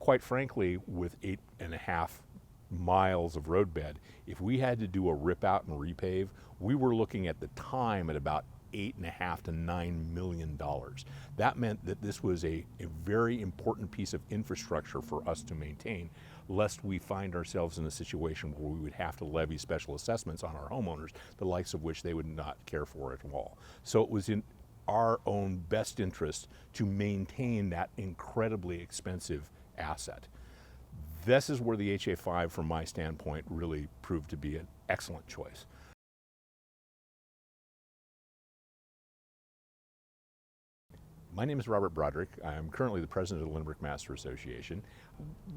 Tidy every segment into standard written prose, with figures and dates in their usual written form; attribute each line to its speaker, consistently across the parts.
Speaker 1: quite frankly, with 8.5 miles of roadbed, if we had to do a rip out and repave, we were looking at the time at about $8.5 to $9 million. That meant that this was a very important piece of infrastructure for us to maintain, lest we find ourselves in a situation where we would have to levy special assessments on our homeowners, the likes of which they would not care for at all. So it was in our own best interest to maintain that incredibly expensive asset. This is where the HA5, from my standpoint, really proved to be an excellent choice. My name is Robert Broderick. I'm currently the president of the Lynbrook Master Association.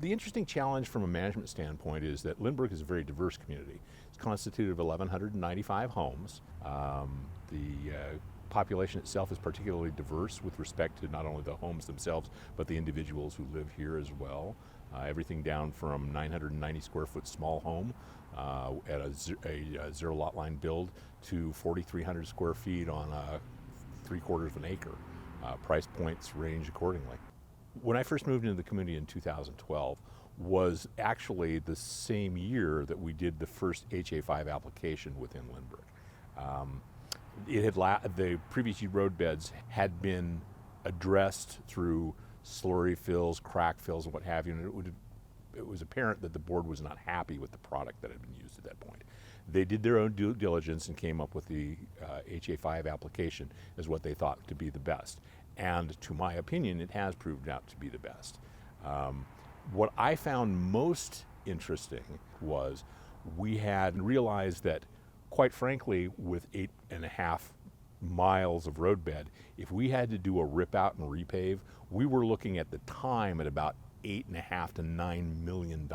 Speaker 1: The interesting challenge from a management standpoint is that Lynbrook is a very diverse community. It's constituted of 1,195 homes. The population itself is particularly diverse with respect to not only the homes themselves, but the individuals who live here as well. Everything down from 990 square foot small home at a zero lot line build to 4,300 square feet on 3/4 of an acre. Price points range accordingly. When I first moved into the community in 2012 was actually the same year that we did the first HA5 application within Lynbrook. The previous road beds had been addressed through slurry fills, crack fills, and what have you, and it was apparent that the board was not happy with the product that had been used at that point. They did their own due diligence and came up with the HA5 application as what they thought to be the best. And to my opinion, it has proved out to be the best. What I found most interesting was we had realized that, quite frankly, with 8.5 miles of roadbed, if we had to do a rip out and repave, we were looking at the time at about $8.5 to $9 million.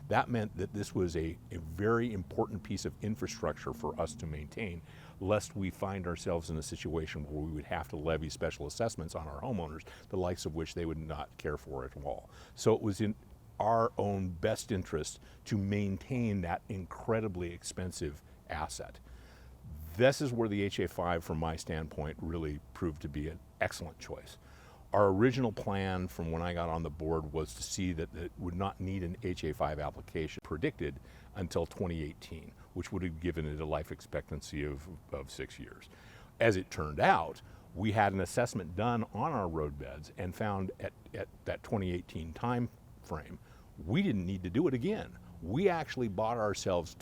Speaker 1: That meant that this was a very important piece of infrastructure for us to maintain, lest we find ourselves in a situation where we would have to levy special assessments on our homeowners, the likes of which they would not care for at all. So it was in our own best interest to maintain that incredibly expensive asset. This is where the HA5, from my standpoint, really proved to be an excellent choice. Our original plan from when I got on the board was to see that it would not need an HA5 application predicted until 2018, which would have given it a life expectancy of 6 years. As it turned out, we had an assessment done on our road beds and found at that 2018 time frame, we didn't need to do it again. We actually bought ourselves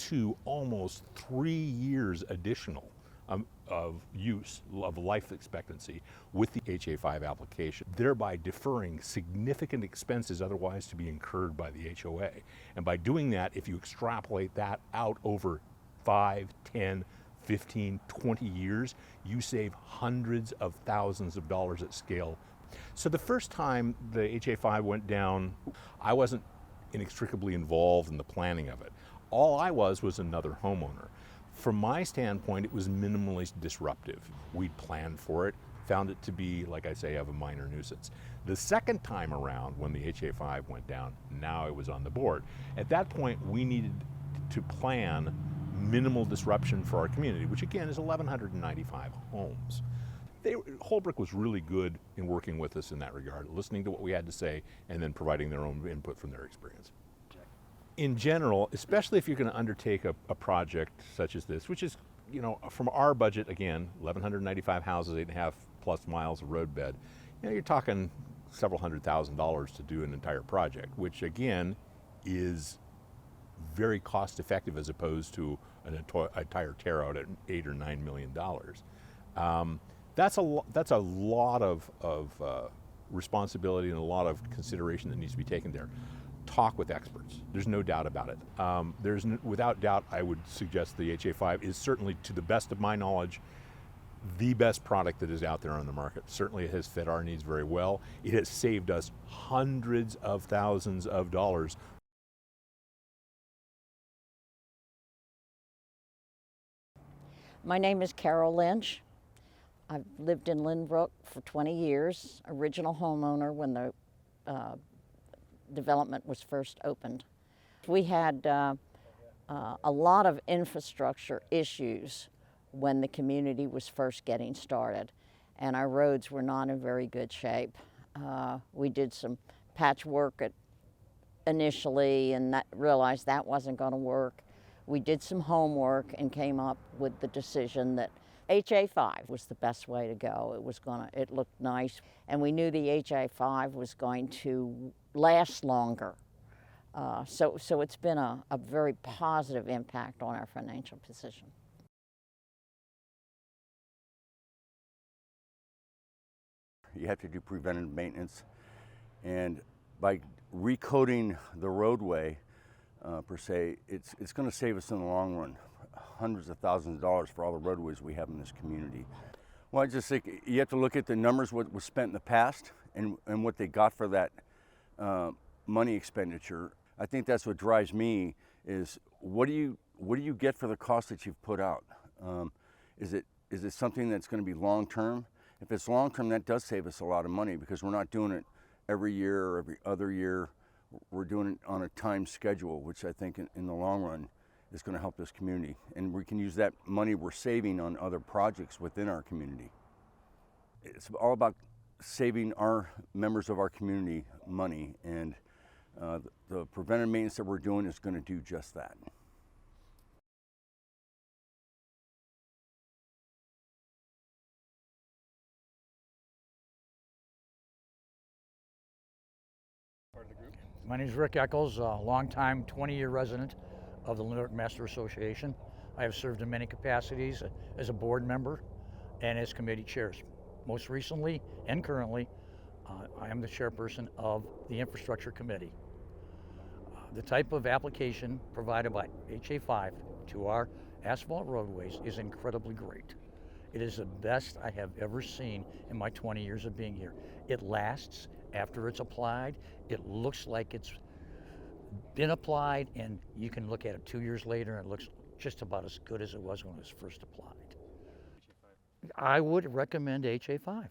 Speaker 1: almost 3 years additional of use, of life expectancy with the HA5 application, thereby deferring significant expenses otherwise to be incurred by the HOA. And by doing that, if you extrapolate that out over 5, 10, 15, 20 years, you save hundreds of thousands of dollars at scale. So the first time the HA5 went down, I wasn't inextricably involved in the planning of it. All I was another homeowner. From my standpoint, it was minimally disruptive. We'd planned for it, found it to be, like I say, of a minor nuisance. The second time around, when the HA5 went down, now it was on the board. At that point, we needed to plan minimal disruption for our community, which again is 1,195 homes. Holbrook was really good in working with us in that regard, listening to what we had to say and then providing their own input from their experience. In general, especially if you're going to undertake a project such as this, which is, from our budget, again, 1,195 houses, 8.5+ miles of roadbed, you're talking several $100,000 to do an entire project, which again is very cost effective as opposed to an entire tear out at $8 or $9 million. That's a lot of responsibility and a lot of consideration that needs to be taken there. Talk with experts. There's no doubt about it. Without doubt, I would suggest the HA5 is certainly, to the best of my knowledge, the best product that is out there on the market. Certainly it has fit our needs very well. It has saved us hundreds of thousands of dollars.
Speaker 2: My name is Carol Lynch. I've lived in Lynbrook for 20 years, original homeowner when the development was first opened. We had a lot of infrastructure issues when the community was first getting started, and our roads were not in very good shape. We did some patchwork at initially and realized that wasn't going to work. We did some homework and came up with the decision that HA5 was the best way to go. It looked nice, and we knew the HA5 was going to last longer. So it's been a very positive impact on our financial position.
Speaker 3: You have to do preventive maintenance, and by recoating the roadway, per se, it's going to save us in the long run hundreds of thousands of dollars for all the roadways we have in this community. Well, I just think you have to look at the numbers, what was spent in the past, and what they got for that money expenditure. I think that's what drives me is what do you get for the cost that you've put out? Is it something that's going to be long term? If it's long term, that does save us a lot of money because we're not doing it every year or every other year. We're doing it on a time schedule, which I think in the long run is going to help this community. And we can use that money we're saving on other projects within our community. It's all about saving our members of our community money, and the preventive maintenance that we're doing is going to do just that.
Speaker 4: My name is Rick Eccles, a longtime 20-year resident of the Lynbrook Master Association. I have served in many capacities as a board member and as committee chairs. Most recently and currently, I am the chairperson of the Infrastructure Committee. The type of application provided by HA5 to our asphalt roadways is incredibly great. It is the best I have ever seen in my 20 years of being here. It lasts after it's applied. It looks like it's been applied, and you can look at it 2 years later and it looks just about as good as it was when it was first applied. I would recommend HA5.